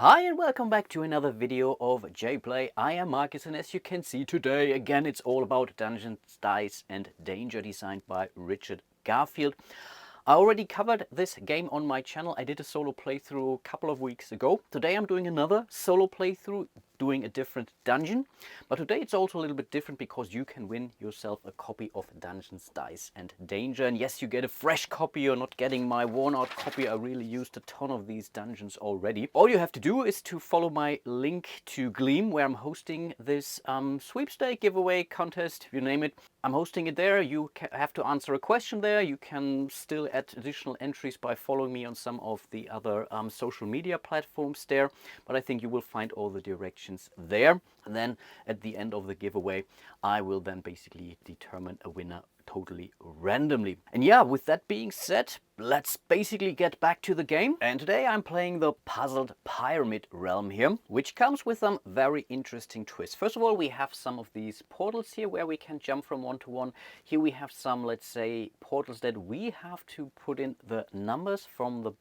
Hi and welcome back to another video of JPlay. I am Marcus, and as you can see today, again it's all about Dungeons, Dice and Danger, designed by Richard Garfield. I already covered this game on my channel. I did a solo playthrough a couple of weeks ago. Today I'm doing another solo playthrough, doing a different dungeon. But today it's also a little bit different because you can win yourself a copy of Dungeons, Dice and Danger. And yes, you get a fresh copy. You're not getting my worn-out copy. I really used a ton of these dungeons already. All you have to do is to follow my link to Gleam, where I'm hosting this sweepstake, giveaway, contest, you name it. I'm hosting it there. You have to answer a question there. You can still add additional entries by following me on some of the other social media platforms there. But I think you will find all the directions there. And then at the end of the giveaway, I will then basically determine a winner totally randomly. And yeah, with that being said, let's basically get back to the game. And today I'm playing the Puzzled Pyramid realm here, which comes with some very interesting twists. First of all, we have some of these portals here where we can jump from one to one. Here we have some, let's say, portals that we have to put in the numbers from the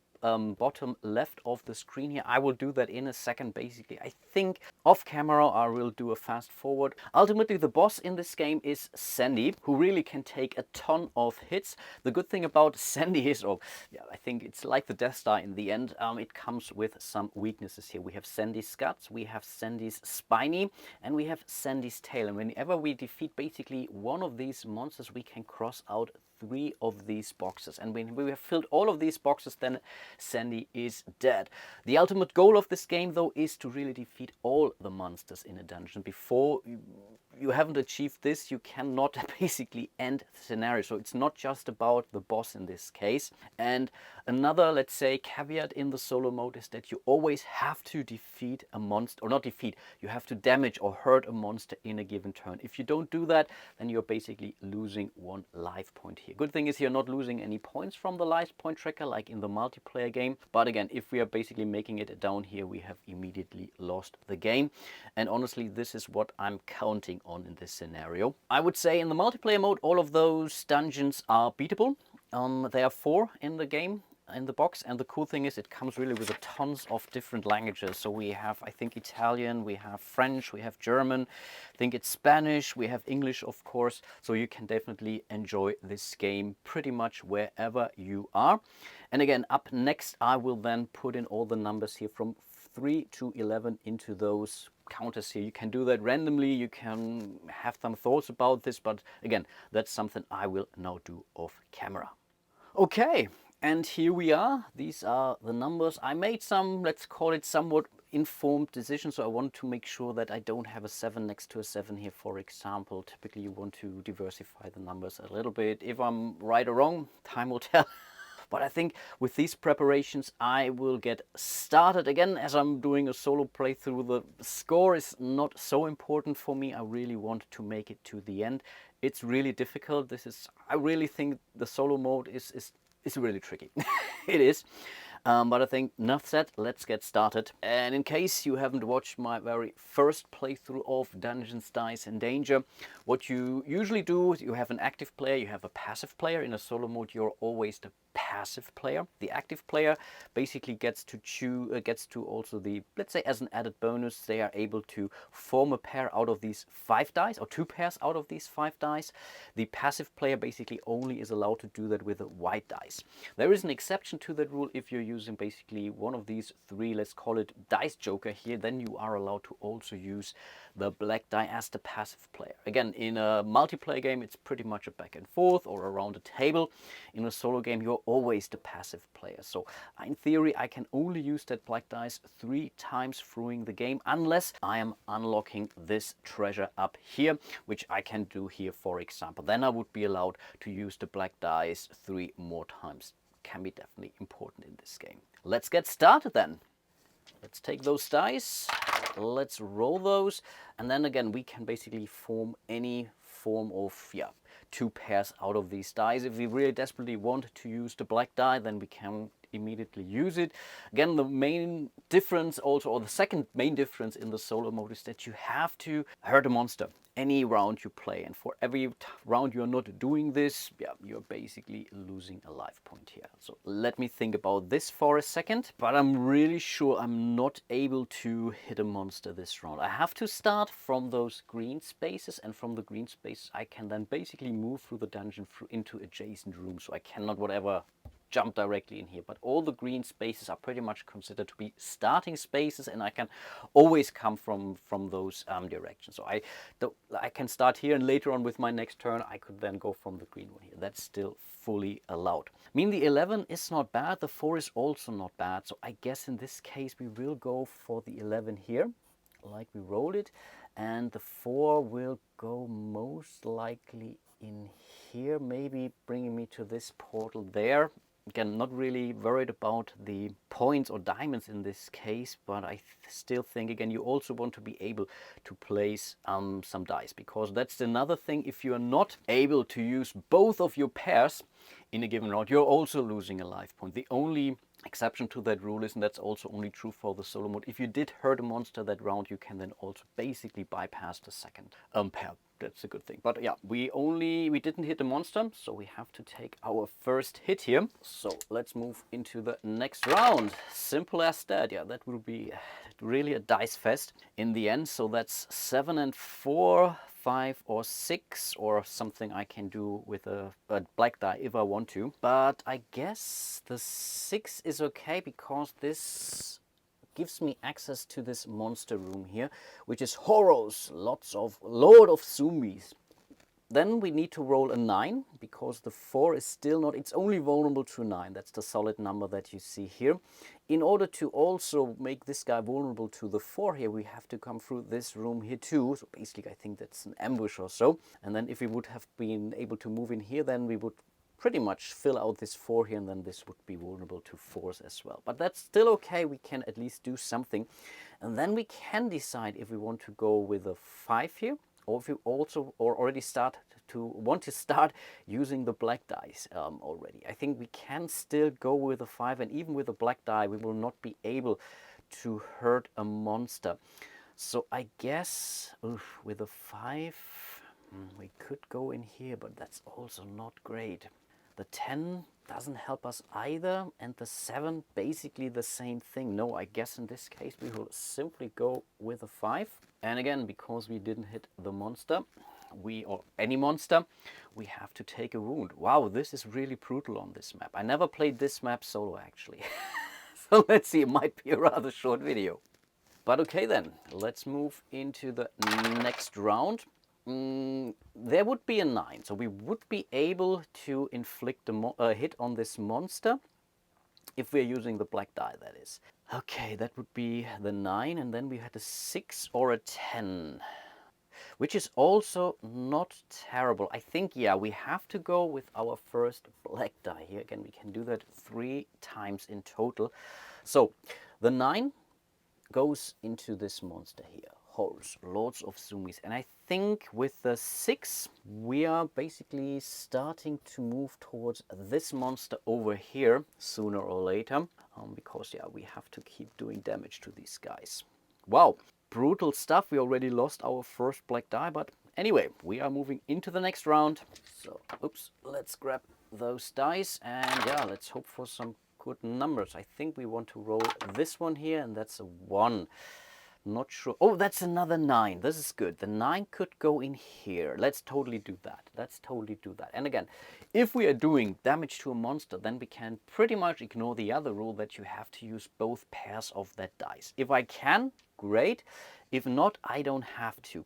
bottom left of the screen here. I will do that in a second. Basically, I think off camera I will do a fast forward. Ultimately, the boss in this game is Sandy, who really can take a ton of hits. The good thing about Sandy is, I think it's like the Death Star in the end. It comes with some weaknesses here. We have Sandy's guts, we have Sandy's spiny, and we have Sandy's tail. And whenever we defeat basically one of these monsters, we can cross out 3 of these boxes, and when we have filled all of these boxes, then Sandy is dead. The ultimate goal of this game, though, is to really defeat all the monsters in a dungeon. Before you haven't achieved this, you cannot basically end the scenario. So it's not just about the boss in this case. And another, let's say, caveat in the solo mode is that you always have to defeat a monster, or not defeat, you have to damage or hurt a monster in a given turn. If you don't do that, then you're basically losing 1 life point here. Good thing is you're not losing any points from the life point tracker like in the multiplayer game. But again, if we are basically making it down here, we have immediately lost the game. And honestly, this is what I'm counting on in this scenario. I would say in the multiplayer mode, all of those dungeons are beatable. There are 4 in the game, in the box, and the cool thing is it comes really with tons of different languages. So we have, I think, Italian, we have French, we have German, I think it's Spanish, we have English, of course. So you can definitely enjoy this game pretty much wherever you are. And again, up next I will then put in all the numbers here from 3 to 11 into those counters here. You can do that randomly, you can have some thoughts about this, but again, that's something I will now do off camera. Okay, and here we are. These are the numbers. I made some, let's call it, somewhat informed decisions. So I want to make sure that I don't have a 7 next to a 7 here, for example. Typically you want to diversify the numbers a little bit. If I'm right or wrong, time will tell. But I think with these preparations I will get started. Again, as I'm doing a solo playthrough, the score is not so important for me. I really want to make it to the end. It's really difficult. I really think the solo mode is really tricky. It is. But I think enough said, let's get started. And in case you haven't watched my very first playthrough of Dungeons, Dice and Danger, what you usually do is you have an active player, you have a passive player. In a solo mode, you're always the passive player. The active player basically gets to also the, let's say, as an added bonus, they are able to form a pair out of these 5 dice, or 2 pairs out of these 5 dice. The passive player basically only is allowed to do that with a white dice. There is an exception to that rule. If you're using basically one of these 3, let's call it dice joker here, then you are allowed to also use the black die as the passive player. Again, in a multiplayer game, it's pretty much a back and forth or around a table. In a solo game, you're always the passive player. So in theory, I can only use that black dice 3 times through the game, unless I am unlocking this treasure up here, which I can do here, for example. Then I would be allowed to use the black dice 3 more times. Can be definitely important in this game. Let's get started then. Let's take those dice, let's roll those, and then again we can basically form any form of 2 pairs out of these dice. If we really desperately want to use the black die, then we can immediately use it. Again, the main difference also, or the second main difference in the solo mode is that you have to hurt a monster any round you play, and for every round you're not doing this, yeah, you're basically losing a life point here. So let me think about this for a second, but I'm really sure I'm not able to hit a monster this round. I have to start from those green spaces, and from the green spaces I can then basically move through the dungeon into adjacent rooms, so I cannot whatever jump directly in here, but all the green spaces are pretty much considered to be starting spaces, and I can always come from those directions. So I can start here, and later on with my next turn I could then go from the green one here. That's still fully allowed. I mean, the 11 is not bad, the 4 is also not bad, so I guess in this case we will go for the 11 here, like we rolled it, and the 4 will go most likely in here, maybe bringing me to this portal there. Again, not really worried about the points or diamonds in this case, but I still think, again, you also want to be able to place some dice, because that's another thing. If you're not able to use both of your pairs in a given round, you're also losing a life point. The only exception to that rule is, and that's also only true for the solo mode, if you did hurt a monster that round, you can then also basically bypass the second pair. That's a good thing. But yeah, we didn't hit the monster, so we have to take our first hit here. So let's move into the next round. Simple as that. Yeah, that will be really a dice fest in the end. So that's 7 and 4, 5 or 6, or something I can do with a black die if I want to. But I guess the 6 is okay, because this gives me access to this monster room here, which is horrors, load of zombies. Then we need to roll a 9, because the 4 is still not, it's only vulnerable to 9. That's the solid number that you see here. In order to also make this guy vulnerable to the 4 here, we have to come through this room here too. So basically I think that's an ambush or so. And then if we would have been able to move in here, then we would pretty much fill out this 4 here, and then this would be vulnerable to 4s as well. But that's still okay, we can at least do something. And then we can decide if we want to go with a 5 here, or if you also already want to start using the black dice already. I think we can still go with a 5, and even with a black die we will not be able to hurt a monster. So I guess with a 5 we could go in here, but that's also not great. The 10 doesn't help us either, and the 7 basically the same thing. No, I guess in this case we will simply go with a 5. And again, because we didn't hit the monster, or any monster, we have to take a wound. Wow, this is really brutal on this map. I never played this map solo actually. So let's see, it might be a rather short video. But okay then, let's move into the next round. There would be a 9, so we would be able to inflict a hit on this monster if we're using the black die, that is. Okay, that would be the 9, and then we had a 6 or a 10, which is also not terrible. I think, yeah, we have to go with our first black die here. Again, we can do that 3 times in total. So the 9 goes into this monster here. Horrors, loads of zombies. And I think with the 6 we are basically starting to move towards this monster over here sooner or later, because yeah, we have to keep doing damage to these guys. Wow, brutal stuff. We already lost our first black die, but anyway, we are moving into the next round. So oops, let's grab those dice, and yeah, let's hope for some good numbers. I think we want to roll this one here, and that's a 1. Not sure. Oh, that's another 9. This is good. The 9 could go in here. Let's totally do that. Let's totally do that. And again, if we are doing damage to a monster, then we can pretty much ignore the other rule that you have to use both pairs of that dice. If I can, great. If not, I don't have to.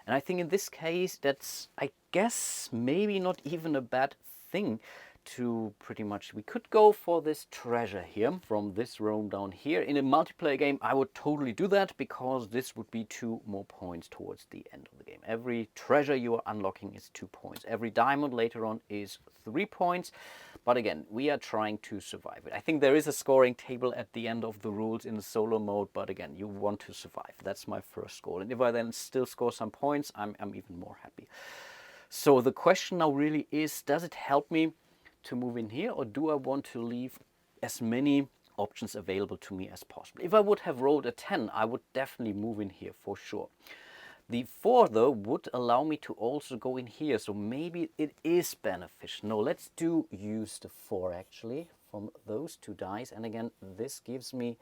And I think in this case, that's, I guess, maybe not even a bad thing. To pretty much, we could go for this treasure here from this room down here. In a multiplayer game I would totally do that, because this would be 2 more points towards the end of the game. Every treasure you are unlocking is 2 points. Every diamond later on is 3 points. But again, we are trying to survive it. I think there is a scoring table at the end of the rules in the solo mode, but again, you want to survive. That's my first goal, and if I then still score some points, I'm even more happy. So the question now really is, does it help me to move in here, or do I want to leave as many options available to me as possible. If I would have rolled a 10, I would definitely move in here for sure. The 4 though would allow me to also go in here, so maybe it is beneficial. No, let's use the 4 actually from those 2 dice, and again this gives me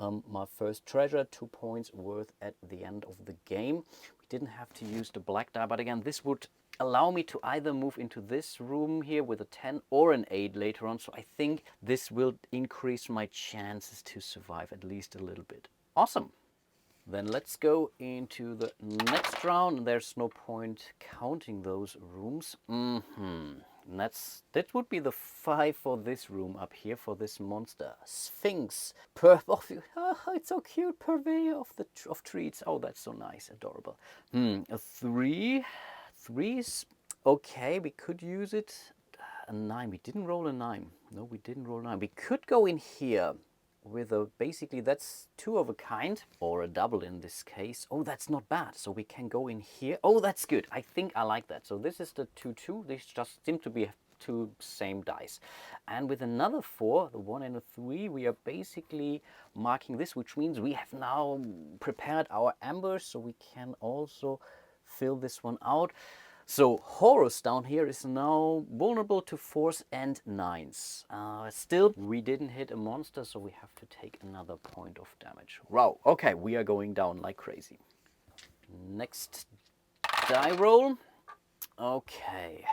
my first treasure, 2 points worth at the end of the game. We didn't have to use the black die, but again this would allow me to either move into this room here with a 10 or an 8 later on, so I think this will increase my chances to survive at least a little bit. Awesome. Then let's go into the next round. There's no point counting those rooms. That would be the 5 for this room up here, for this monster. Sphinx. It's so cute. Purveyor of treats. Oh, that's so nice. Adorable. A 3. 3's okay. We could use it. A 9. We didn't roll a 9. No, we didn't roll a 9. We could go in here with a, basically that's 2 of a kind, or a double in this case. Oh, that's not bad. So we can go in here. Oh, that's good. I think I like that. So this is the 2-2. These just seem to be 2 same dice. And with another 4, the 1 and a 3, we are basically marking this, which means we have now prepared our ambush, so we can also fill this one out. So Horus down here is now vulnerable to 4s and 9s. Still, we didn't hit a monster, so we have to take another point of damage. Wow, okay, we are going down like crazy. Next die roll. Okay,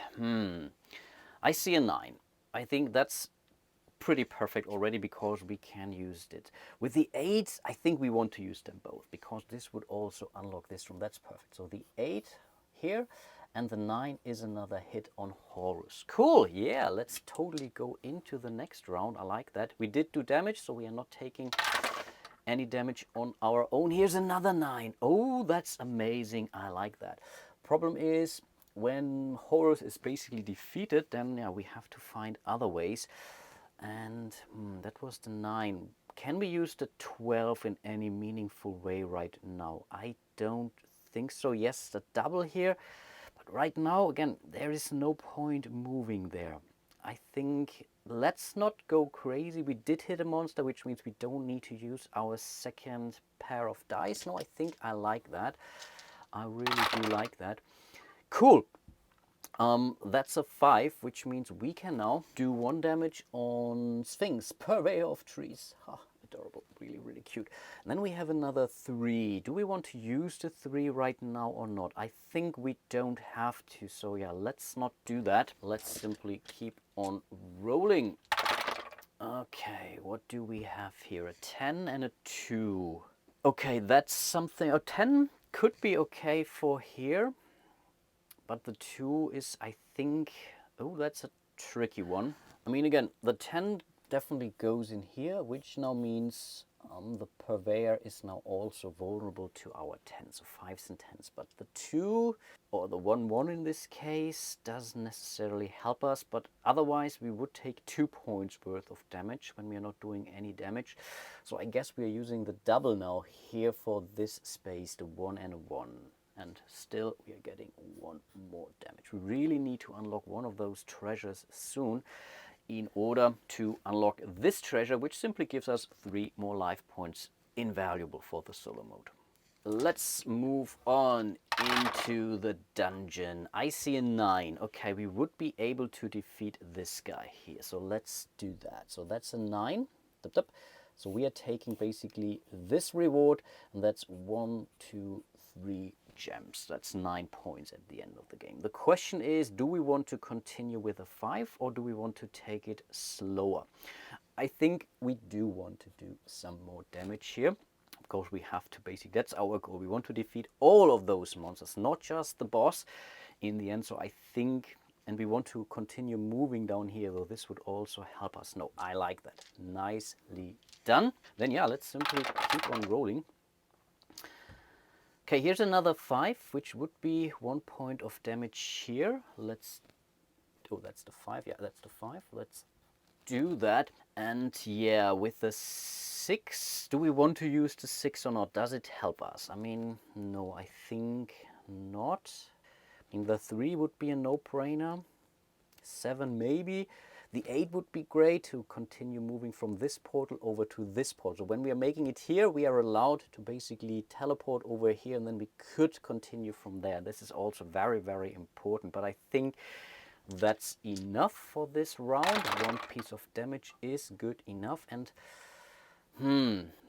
I see a 9. I think that's pretty perfect already because we can use it. With the 8, I think we want to use them both because this would also unlock this room. That's perfect. So the 8 here, and the 9 is another hit on Horus. Cool, yeah, let's totally go into the next round. I like that. We did do damage, so we are not taking any damage on our own. Here's another 9. Oh, that's amazing. I like that. Problem is, when Horus is basically defeated, then yeah, we have to find other ways. And that was the 9. Can we use the 12 in any meaningful way right now? I don't think so. Yes, the double here. But right now, again, there is no point moving there. I think let's not go crazy. We did hit a monster, which means we don't need to use our second pair of dice. No, I think I like that. I really do like that. Cool. That's a 5, which means we can now do 1 damage on Sphinx, Purveyor of Trees. Adorable, really, really cute. And then we have another 3. Do we want to use the 3 right now or not? I think we don't have to, so yeah, let's not do that. Let's simply keep on rolling. Okay, what do we have here? A 10 and a 2. Okay, that's something. A 10 could be okay for here. But the 2 is, I think, oh, that's a tricky one. I mean, again, the 10 definitely goes in here, which now means the Purveyor is now also vulnerable to our 10s, so 5s and 10s. But the 2, or the 1-1 in this case, doesn't necessarily help us. But otherwise, we would take 2 points worth of damage when we are not doing any damage. So I guess we are using the double now here for this space, the 1 and a 1. And still we are getting 1 more damage. We really need to unlock one of those treasures soon in order to unlock this treasure, which simply gives us 3 more life points, invaluable for the solo mode. Let's move on into the dungeon. I see a 9. Okay, we would be able to defeat this guy here. So let's do that. So that's a 9. So we are taking basically this reward, and that's 1, 2, 3 gems. That's 9 points at the end of the game. The question is, do we want to continue with a 5 or do we want to take it slower? I think we do want to do some more damage here. Of course, we have to basically, that's our goal. We want to defeat all of those monsters, not just the boss in the end. So I think, and we want to continue moving down here, though this would also help us. No, I like that. Nicely done. Then yeah, let's simply keep on rolling. Okay, here's another 5, which would be 1 point of damage here. Let's, oh, that's the 5. Yeah, that's the 5. Let's do that. And yeah, with the 6, do we want to use the 6 or not? Does it help us? I mean, no, I think not. I mean, the 3 would be a no-brainer. 7 maybe. The 8 would be great to continue moving from this portal over to this portal. So when we are making it here, we are allowed to basically teleport over here, and then we could continue from there. This is also very, very important, but I think that's enough for this round. 1 piece of damage is good enough. And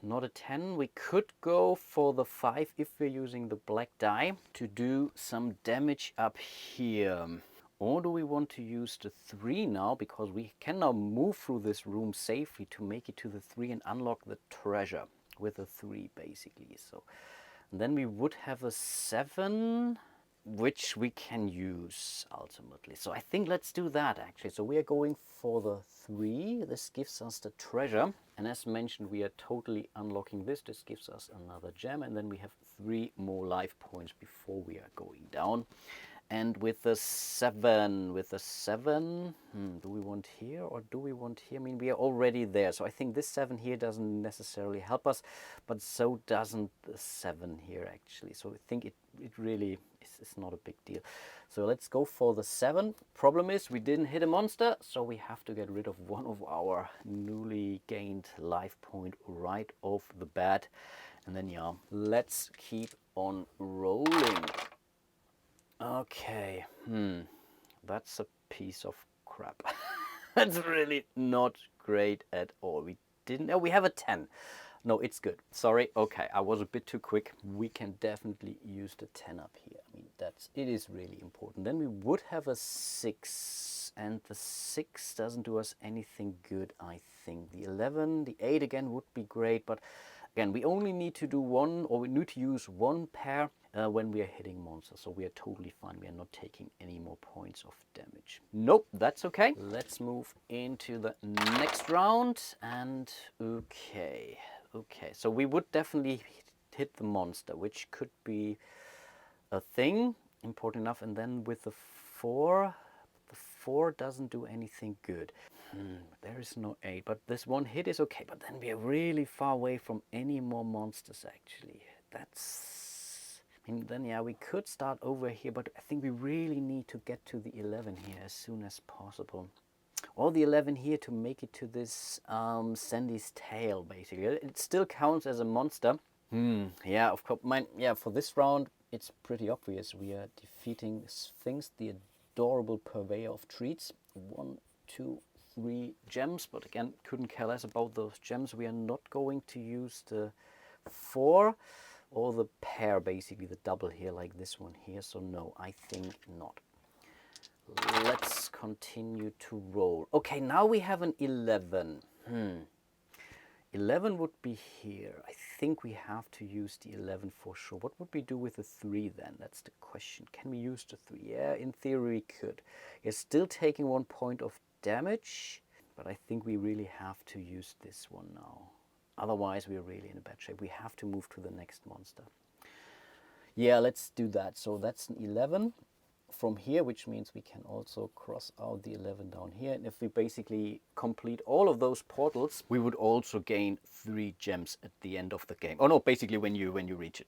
not a 10. We could go for the 5 if we're using the black die to do some damage up here. Or do we want to use the 3 now, because we can now move through this room safely to make it to the 3 and unlock the treasure with a 3 basically. So and then we would have a 7, which we can use ultimately. So I think let's do that actually. So we are going for the 3. This gives us the treasure. And as mentioned, we are totally unlocking this. This gives us another gem. And then we have 3 more life points before we are going down. And with the 7, do we want here or do we want here? I mean, we are already there. So I think this 7 here doesn't necessarily help us, but so doesn't the 7 here actually. So I think it really is not a big deal. So let's go for the 7. Problem is we didn't hit a monster, so we have to get rid of one of our newly gained life point right off the bat. And then, yeah, let's keep on rolling. Okay, that's a piece of crap. That's really not great at all. We didn't, oh, we have a 10. No, it's good. Sorry, okay, I was a bit too quick. We can definitely use the 10 up here. I mean, it is really important. Then we would have a 6, and the 6 doesn't do us anything good, I think. The 11, the 8 again would be great, but again, we only need to do one, or we need to use one pair when we are hitting monsters. So we are totally fine. We are not taking any more points of damage. Nope, that's okay. Let's move into the next round. And okay, so we would definitely hit the monster, which could be a thing, important enough. And then with the 4, the 4 doesn't do anything good. There is no 8, but this 1 hit is okay. But then we are really far away from any more monsters actually. I mean, then yeah, we could start over here, but I think we really need to get to the 11 here as soon as possible. Or the 11 here to make it to this Sandy's tail basically. It still counts as a monster. Yeah, of course. Yeah, for this round it's pretty obvious. We are defeating Sphinx, the adorable purveyor of treats. 1, 2, 3 gems, but again, couldn't care less about those gems. We are not going to use the 4 or the pair, basically the double here, like this one here. So no, I think not. Let's continue to roll. Okay, now we have an 11. 11 would be here. I think we have to use the 11 for sure. What would we do with the 3 then? That's the question. Can we use the 3? Yeah, in theory we could. You're still taking 1 point of damage, but I think we really have to use this one now. Otherwise we're really in a bad shape. We have to move to the next monster. Yeah, let's do that. So that's an 11 from here, which means we can also cross out the 11 down here. And if we basically complete all of those portals, we would also gain 3 gems at the end of the game. Oh no, basically when you reach it.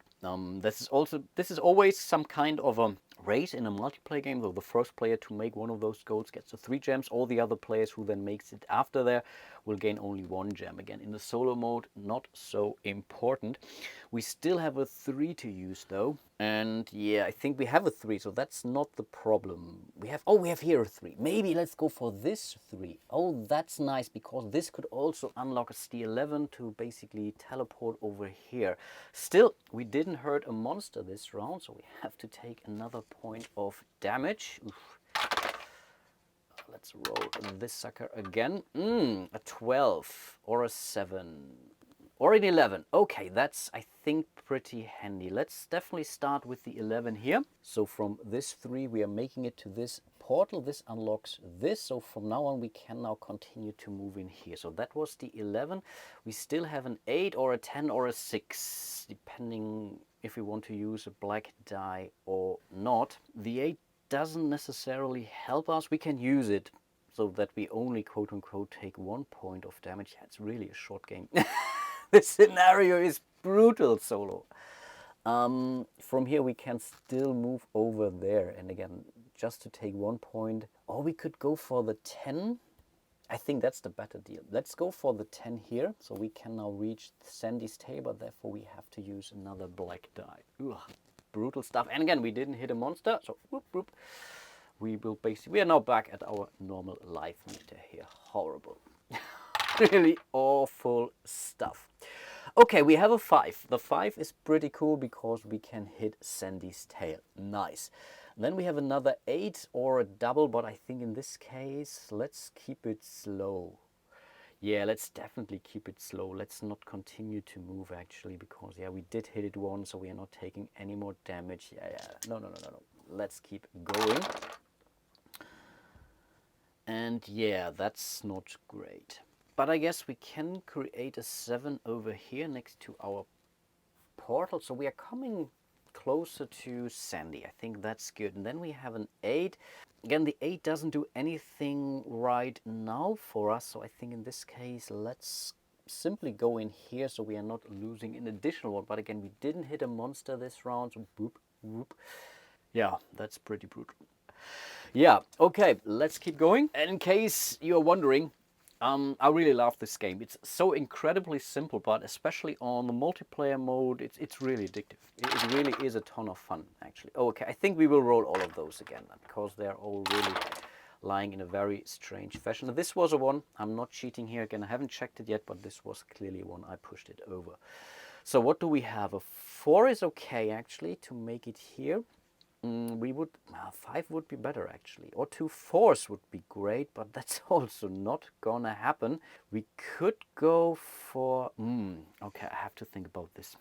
This is always some kind of a race in a multiplayer game. So the first player to make one of those goals gets the 3 gems. All the other players who then makes it after there will gain only 1 gem. Again, in the solo mode, not so important. We still have a 3 to use though. And yeah, I think we have a 3, so that's not the problem. We have here a 3. Maybe let's go for this 3. Oh, that's nice, because this could also unlock us the 11 to basically teleport over here. Still, we didn't hurt a monster this round, so we have to take another point of damage. Oof. Let's roll this sucker again. A 12 or a 7. Or an 11. Okay, that's, I think, pretty handy. Let's definitely start with the 11 here. So from this 3, we are making it to this portal. This unlocks this. So from now on, we can now continue to move in here. So that was the 11. We still have an 8 or a 10 or a 6, depending if we want to use a black die or not. The 8 doesn't necessarily help us. We can use it so that we only, quote unquote, take 1 point of damage. Yeah, it's really a short game. This scenario is brutal solo. From here we can still move over there, and again, just to take 1 point. Or we could go for the 10. I think that's the better deal. Let's go for the 10 here. So we can now reach Sandy's table. Therefore, we have to use another black die. Ugh, brutal stuff. And again, we didn't hit a monster. So whoop, whoop. We are now back at our normal life meter here. Horrible. Really awful stuff. Okay, we have a 5. The 5 is pretty cool because we can hit Sandy's tail. Nice. Then we have another 8 or a double, but I think in this case, let's keep it slow. Yeah, let's definitely keep it slow. Let's not continue to move actually, because yeah, we did hit it once, so we are not taking any more damage. Yeah. No. Let's keep going. And yeah, that's not great. But I guess we can create a 7 over here next to our portal. So we are coming closer to Sandy. I think that's good. And then we have an 8. Again, the 8 doesn't do anything right now for us. So I think in this case, let's simply go in here so we are not losing an additional one. But again, we didn't hit a monster this round. So whoop, whoop. Yeah, that's pretty brutal. Yeah, okay, let's keep going. And in case you're wondering, I really love this game. It's so incredibly simple, but especially on the multiplayer mode, it's really addictive. It really is a ton of fun, actually. Okay, I think we will roll all of those again, because they're all really lying in a very strange fashion. This was a one. I'm not cheating here again. I haven't checked it yet, but this was clearly one. I pushed it over. So what do we have? A 4 is okay, actually, to make it here. We would, 5 would be better actually, or 2 4s would be great, but that's also not gonna happen. We could go for, okay, I have to think about this.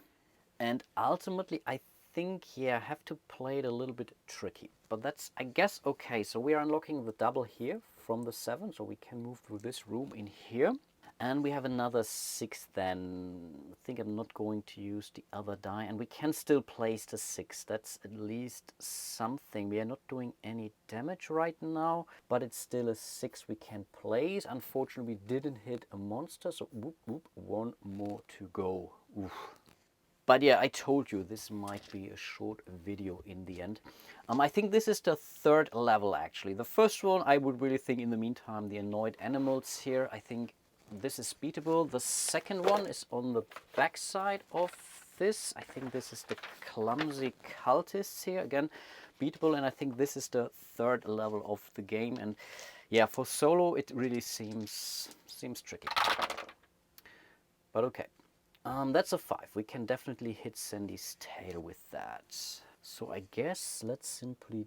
And ultimately, I think, yeah, I have to play it a little bit tricky, but that's, I guess, okay. So we are unlocking the double here from the 7, so we can move through this room in here. And we have another 6 then. I think I'm not going to use the other die. And we can still place the 6. That's at least something. We are not doing any damage right now, but it's still a 6 we can place. Unfortunately, we didn't hit a monster, so whoop, whoop, one more to go. Oof. But yeah, I told you this might be a short video in the end. I think this is the 3rd level actually. The first one, I would really think in the meantime, the annoyed animals here, I think this is beatable. The second one is on the back side of this. I think this is the clumsy cultists here. Again, beatable. And I think this is the 3rd level of the game. And yeah, for solo, it really seems tricky. But okay. That's a 5. We can definitely hit Sandy's tail with that. So I guess let's simply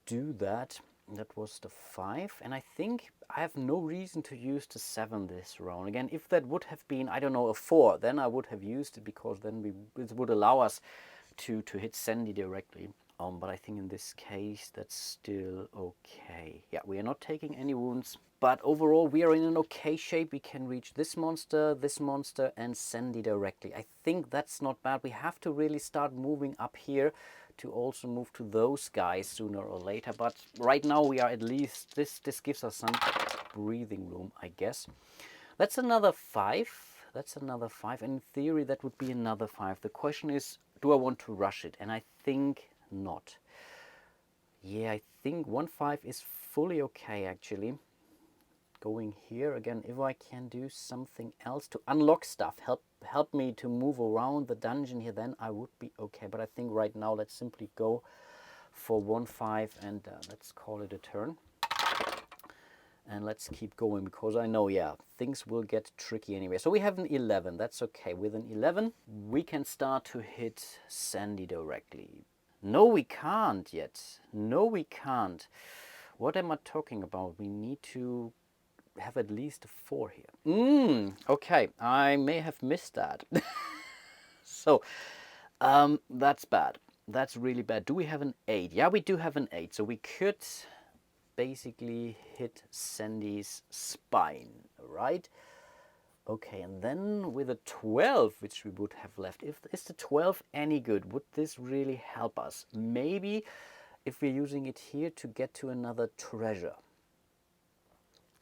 do that. That was the 5. And I think I have no reason to use the 7 this round. Again, if that would have been, I don't know, a 4, then I would have used it, because then it would allow us to hit Sandy directly. But I think in this case, that's still okay. Yeah, we are not taking any wounds. But overall, we are in an okay shape. We can reach this monster, and Sandy directly. I think that's not bad. We have to really start moving up here to also move to those guys sooner or later. But right now, we are at least, this gives us some breathing room, I guess. That's another 5. That's another 5. In theory, that would be another 5. The question is, do I want to rush it? And I think not. Yeah, I think 1-5 is fully okay, actually. Going here again, if I can do something else to unlock stuff, help me to move around the dungeon here, then I would be okay. But I think right now, let's simply go for 1-5 and let's call it a turn. And let's keep going, because I know, yeah, things will get tricky anyway. So we have an 11. That's okay. With an 11, we can start to hit Sandy directly. No, we can't yet. No, we can't. What am I talking about? We need to have at least a 4 here. Okay, I may have missed that. So, that's bad. That's really bad. Do we have an 8? Yeah, we do have an 8. So we could basically hit Sandy's spine, right? Okay, and then with a 12, which we would have left, is the 12 any good? Would this really help us? Maybe if we're using it here to get to another treasure.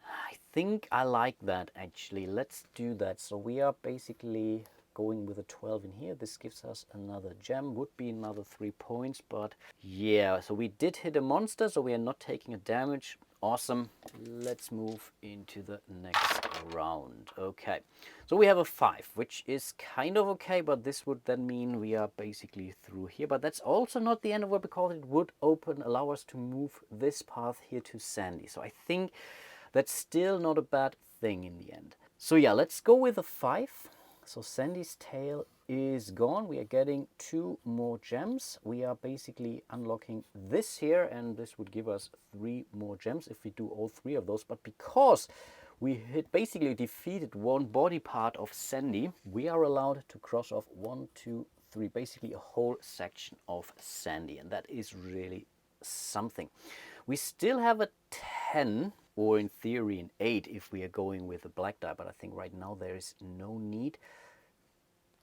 I think I like that, actually. Let's do that. So we are basically going with a 12 in here. This gives us another gem, would be another 3 points, but yeah, so we did hit a monster, so we are not taking a damage. Awesome. Let's move into the next round. Okay, so we have a 5, which is kind of okay, but this would then mean we are basically through here. But that's also not the end of it, because it would allow us to move this path here to Sandy. So I think that's still not a bad thing in the end. So yeah, let's go with a 5. So Sandy's tail is gone. We are getting 2 more gems. We are basically unlocking this here, and this would give us 3 more gems if we do all 3 of those. But because we basically defeated one body part of Sandy, we are allowed to cross off 1, 2, 3, basically a whole section of Sandy, and that is really something. We still have a 10, or in theory an 8 if we are going with a black die, but I think right now there is no need.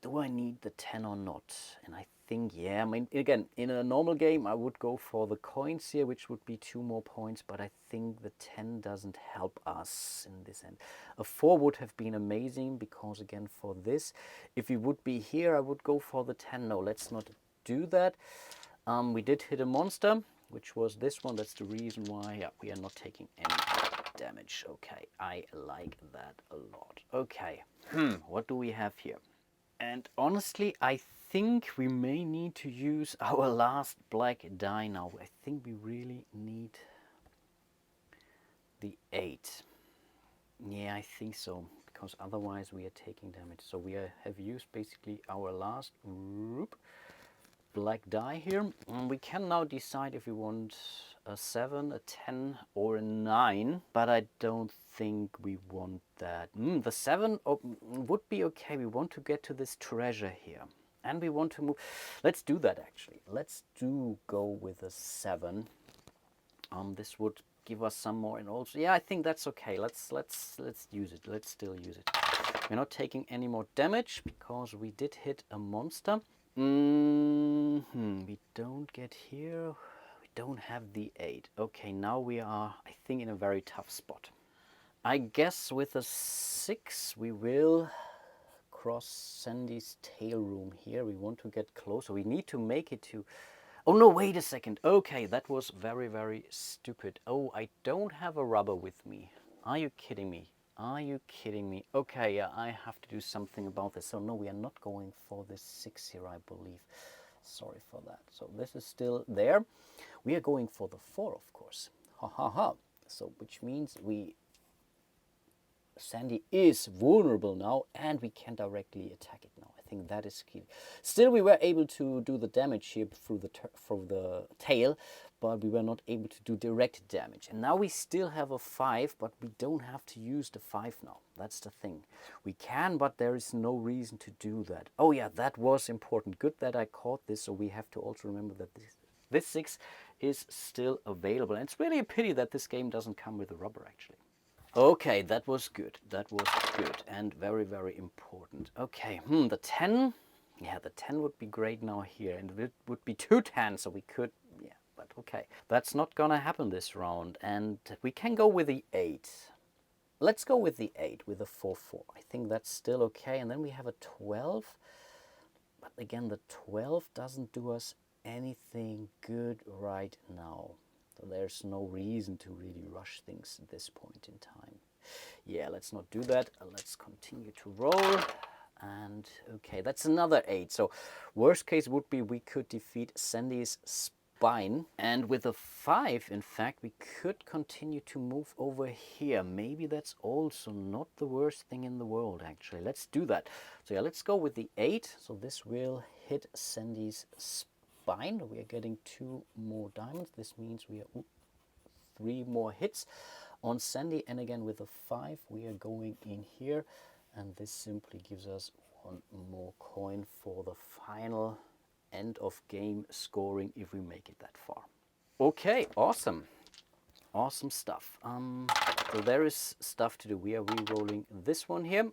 Do I need the 10 or not? And I think, yeah, I mean, again, in a normal game I would go for the coins here, which would be 2 more points, but I think the 10 doesn't help us in this end. A 4 would have been amazing, because again, for this, if we would be here, I would go for the 10. No, let's not do that. We did hit a monster, which was this one. That's the reason why, yeah, we are not taking any damage. Okay, I like that a lot. Okay, what do we have here? And honestly, I think we may need to use our last black die now. I think we really need the 8. Yeah, I think so, because otherwise we are taking damage. So we have used basically our last black die here. We can now decide if we want a 7, a 10 or a 9, but I don't think we want that. The 7 would be okay. We want to get to this treasure here, and we want to move. Let's do that actually. Let's go with a 7. This would give us some more, and also, yeah, I think that's okay. Let's use it. Let's still use it. We're not taking any more damage because we did hit a monster. We don't get here. We don't have the 8. Okay, now we are, I think, in a very tough spot. I guess with a 6 we will cross Sandy's tail room here. We want to get closer. We need to make it to... Oh no, wait a second. Okay, that was very, very stupid. Oh, I don't have a rubber with me. Are you kidding me? Are you kidding me? Okay, yeah, I have to do something about this. So no, we are not going for this 6 here, I believe. Sorry for that. So this is still there. We are going for the 4, of course. Ha ha ha. So which means Sandy is vulnerable now, and we can directly attack it now. I think that is key. Still, we were able to do the damage here through the tail, but we were not able to do direct damage. And now we still have a 5, but we don't have to use the 5 now. That's the thing. We can, but there is no reason to do that. Oh yeah, that was important. Good that I caught this, so we have to also remember that this 6 is still available. And it's really a pity that this game doesn't come with a rubber, actually. Okay, that was good. That was good and very, very important. Okay, the 10. Yeah, the 10 would be great now here, and it would be 2 10s, so we could, yeah, but okay. That's not gonna happen this round, and we can go with the 8. Let's go with the 8, with the 4 4. I think that's still okay, and then we have a 12. But again, the 12 doesn't do us anything good right now. So there's no reason to really rush things at this point in time. Yeah, let's not do that. Let's continue to roll. And okay, that's another 8. So worst case would be we could defeat Sandy's spine. And with a 5, in fact, we could continue to move over here. Maybe that's also not the worst thing in the world, actually. Let's do that. So yeah, let's go with the 8. So this will hit Sandy's spine. We are getting 2 more diamonds. This means we are 3 more hits on Sandy, and again with a 5 we are going in here, and this simply gives us 1 more coin for the final end of game scoring if we make it that far. Okay, awesome. Awesome stuff. So there is stuff to do. We are re-rolling this one here.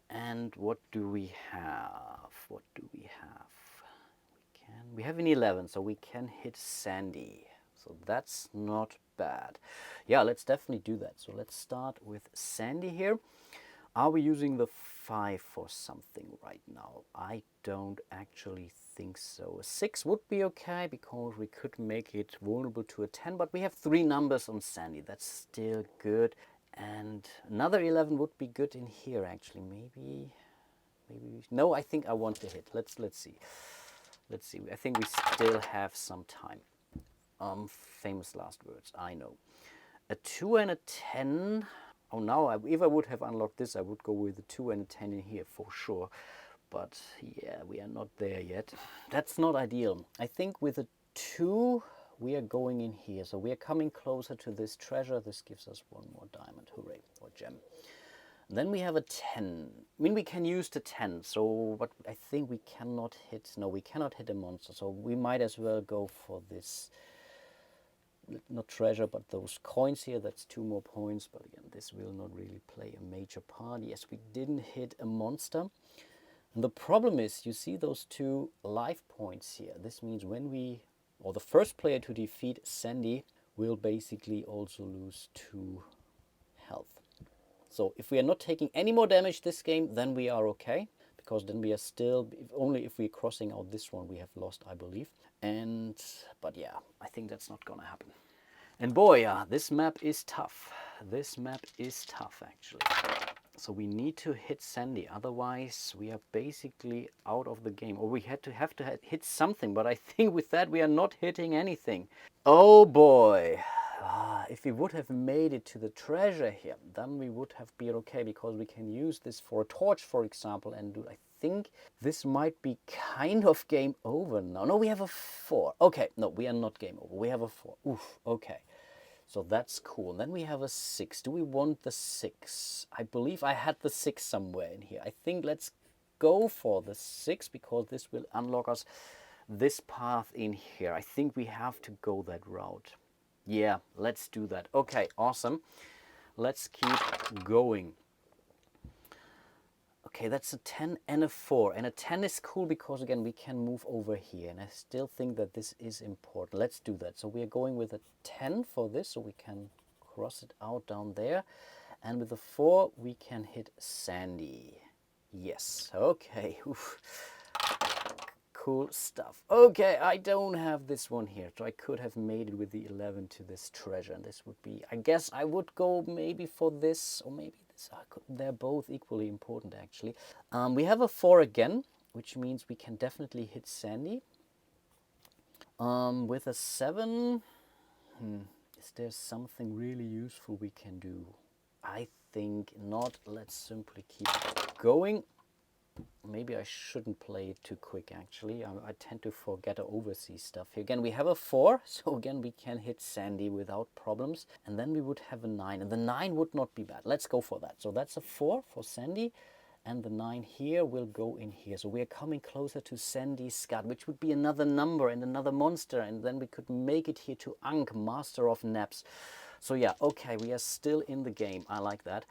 And what do we have? What do we have? We have an 11, so we can hit Sandy. So that's not bad. Yeah, let's definitely do that. So let's start with Sandy here. Are we using the 5 for something right now? I don't actually think so. A 6 would be okay because we could make it vulnerable to a 10, but we have 3 numbers on Sandy. That's still good. And another 11 would be good in here actually. Maybe no, I think I want to hit. Let's see. Let's see. I think we still have some time. Famous last words, I know. A 2 and a 10. Oh, now if I would have unlocked this, I would go with a 2 and a 10 in here for sure. But yeah, we are not there yet. That's not ideal. I think with a 2, we are going in here. So we are coming closer to this treasure. This gives us 1 more diamond. Hooray, or gem. And then we have a 10. I mean, we can use the 10. So, but I think we cannot hit. No, we cannot hit a monster. So we might as well go for this. Not treasure, but those coins here. That's 2 more points. But again, this will not really play a major part. Yes, we didn't hit a monster. And the problem is, you see those 2 life points here. This means when we, or the first player to defeat Sandy will basically also lose 2 health. So if we are not taking any more damage this game, then we are okay. Because then we are still, only if we're crossing out this one, we have lost, I believe. But yeah, I think that's not gonna happen. And boy, yeah, this map is tough. This map is tough, actually. So we need to hit Sandy, otherwise we are basically out of the game. Or we have to hit something, but I think with that we are not hitting anything. Oh boy. If we would have made it to the treasure here, then we would have been okay, because we can use this for a torch, for example, and do, I think this might be kind of game over now. No, we have a 4. Okay, no, we are not game over. We have a 4. Oof, okay. So that's cool. Then we have a 6. Do we want the 6? I believe I had the 6 somewhere in here. I think let's go for the 6, because this will unlock us this path in here. I think we have to go that route. Yeah, let's do that. Okay, awesome. Let's keep going. Okay, that's a 10 and a 4. And a 10 is cool because, again, we can move over here. And I still think that this is important. Let's do that. So we are going with a 10 for this, so we can cross it out down there. And with the 4, we can hit Sandy. Yes, okay. Oof. Cool stuff. Okay, I don't have this one here, so I could have made it with the 11 to this treasure. And this would be, I guess I would go maybe for this, or maybe this. They're both equally important, actually. We have a 4 again, which means we can definitely hit Sandy. With a 7, is there something really useful we can do? I think not. Let's simply keep going. Maybe I shouldn't play it too quick, actually. I tend to forget to oversee stuff here. Again, we have a 4, so again, we can hit Sandy without problems. And then we would have a 9, and the 9 would not be bad. Let's go for that. So that's a 4 for Sandy, and the 9 here will go in here. So we are coming closer to Sandy's Scud, which would be another number and another monster, and then we could make it here to Ankh, Master of Naps. So yeah, okay, we are still in the game. I like that.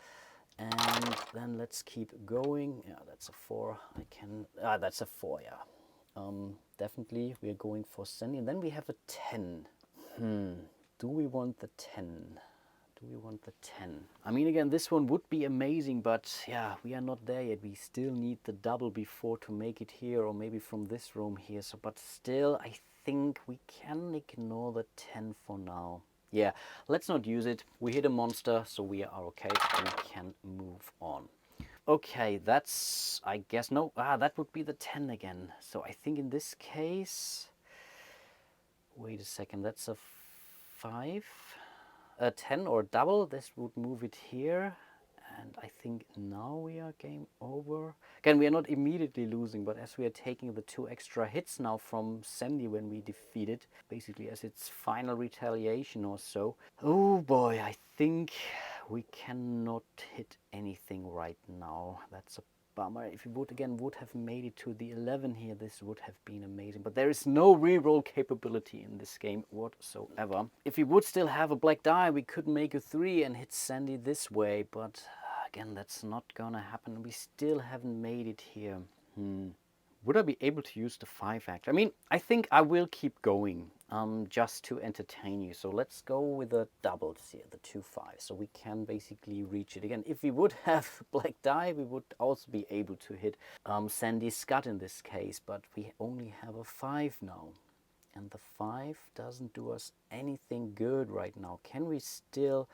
And then let's keep going. Yeah, that's a 4. I can. That's a 4. Yeah, definitely we are going for Sandy. And then we have a 10. Do we want the 10? Do we want the 10? I mean, again, this one would be amazing, but yeah, we are not there yet. We still need the double before to make it here, or maybe from this room here. So, but still, I think we can ignore the 10 for now. Yeah, let's not use it. We hit a monster, so we are okay. We can move on. Okay, that's, I guess, no, that would be the 10 again. So I think in this case, wait a second, that's a 5, a 10 or double. This would move it here. And I think now we are game over. Again, we are not immediately losing, but as we are taking the 2 extra hits now from Sandy when we defeat it, basically as its final retaliation or so. Oh boy, I think we cannot hit anything right now. That's a bummer. If we would have made it to the 11 here, this would have been amazing. But there is no reroll capability in this game whatsoever. If we would still have a black die, we could make a 3 and hit Sandy this way, but again, that's not gonna happen. We still haven't made it here. Would I be able to use the 5 actually? I mean, I think I will keep going. just to entertain you. So let's go with the doubles here, the 2-5. So we can basically reach it again. If we would have black die, we would also be able to hit Sandy Scud in this case, but we only have a 5 now. And the 5 doesn't do us anything good right now. Can we still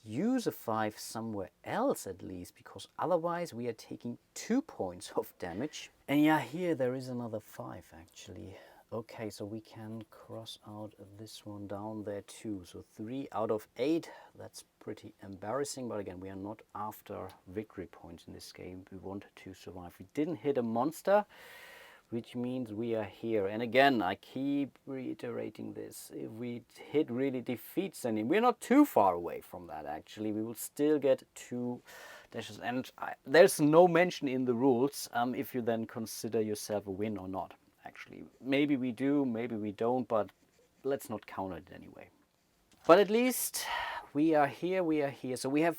use a 5 somewhere else at least? Because otherwise we are taking 2 points of damage. And yeah, here there is another 5 actually. Okay, so we can cross out this one down there too. So 3 out of 8, that's pretty embarrassing. But again, we are not after victory points in this game. We want to survive. We didn't hit a monster, which means we are here. And again, I keep reiterating this. If we hit really defeats any, we're not too far away from that actually. We will still get 2 dashes. And there's no mention in the rules if you then consider yourself a win or not. Actually, maybe we do, maybe we don't, but let's not count it anyway. But at least we are here, we are here. So we have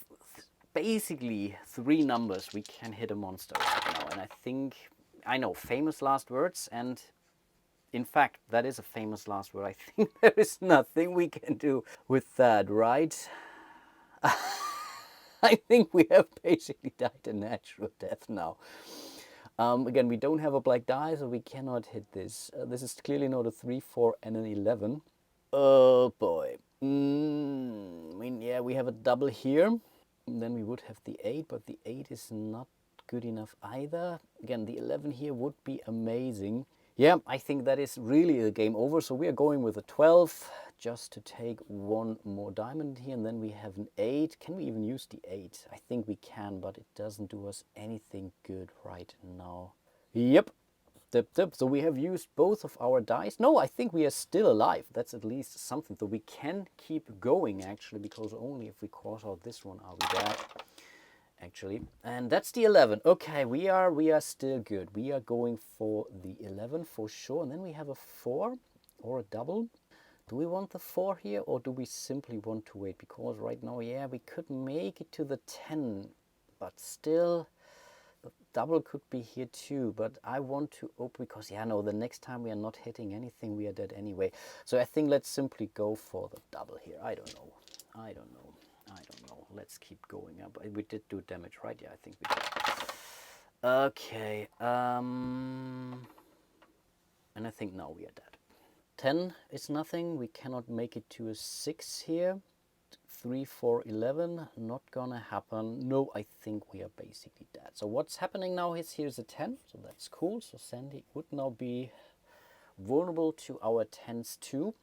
basically 3 numbers we can hit a monster right now. And I think, I know, famous last words, and in fact, that is a famous last word. I think there is nothing we can do with that, right? I think we have basically died a natural death now. Again, we don't have a black die, so we cannot hit this. This is clearly not a 3, 4, and an 11. Oh boy. I mean, yeah, we have a double here. And then we would have the 8, but the 8 is not good enough either. Again, the 11 here would be amazing. Yeah, I think that is really a game over. So we are going with a 12 just to take 1 more diamond here. And then we have an 8. Can we even use the 8? I think we can, but it doesn't do us anything good right now. Yep. Dip, dip. So we have used both of our dice. No, I think we are still alive. That's at least something. So we can keep going actually, because only if we cross out this one are we dead. Actually, and that's the 11. Okay, we are still good. We are going for the 11 for sure. And then we have a 4 or a double. Do we want the 4 here, or do we simply want to wait? Because right now, yeah, we could make it to the 10, but still the double could be here too. But I want to open, because yeah, no, the next time we are not hitting anything, we are dead anyway. So I think let's simply go for the double here. I don't know. Let's keep going up. We did do damage, right? Yeah, I think we did. Okay. And I think now we are dead. 10 is nothing. We cannot make it to a 6 here. 3, 4, 11. Not gonna happen. No, I think we are basically dead. So what's happening now is here's a 10. So that's cool. So Sandy would now be vulnerable to our 10s too.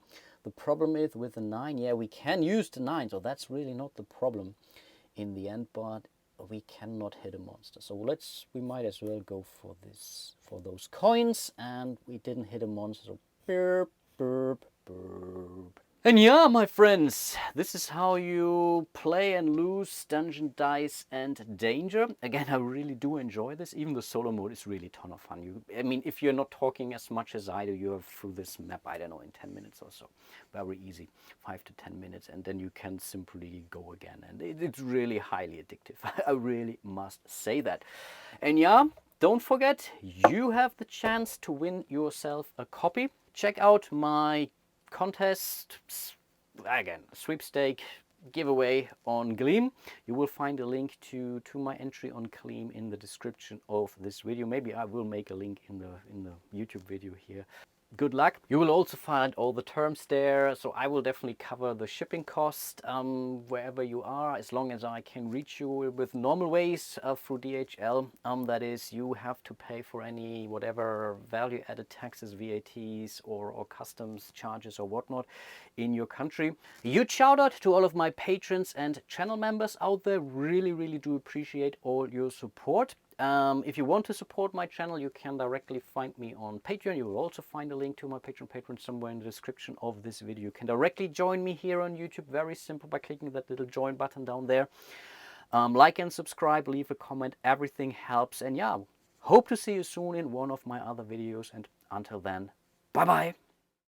The problem is with the 9, yeah, we can use the 9, so that's really not the problem in the end, but we cannot hit a monster. So we might as well go for this, for those coins, and we didn't hit a monster, so burp, burp, burp. And yeah, my friends, this is how you play and lose Dungeon Dice and Danger. Again, I really do enjoy this. Even the solo mode is really a ton of fun. I mean, if you're not talking as much as I do, you're through this map, I don't know, in 10 minutes or so. Very easy, 5 to 10 minutes, and then you can simply go again. And it's really highly addictive. I really must say that. And yeah, don't forget, you have the chance to win yourself a copy. Check out my contest, again, sweepstake giveaway on Gleam. You will find a link to my entry on Gleam in the description of this video. Maybe I will make a link in the YouTube video here. Good luck. You will also find all the terms there, so I will definitely cover the shipping cost wherever you are, as long as I can reach you with normal ways through DHL. That is, you have to pay for any whatever value added taxes, VATs or customs charges or whatnot in your country. Huge shout out to all of my patrons and channel members out there. Really do appreciate all your support. If you want to support my channel, you can directly find me on Patreon. You will also find a link to my Patreon somewhere in the description of this video. You can directly join me here on YouTube. Very simple, by clicking that little join button down there. Like and subscribe, leave a comment. Everything helps. And yeah, hope to see you soon in one of my other videos. And until then, bye bye.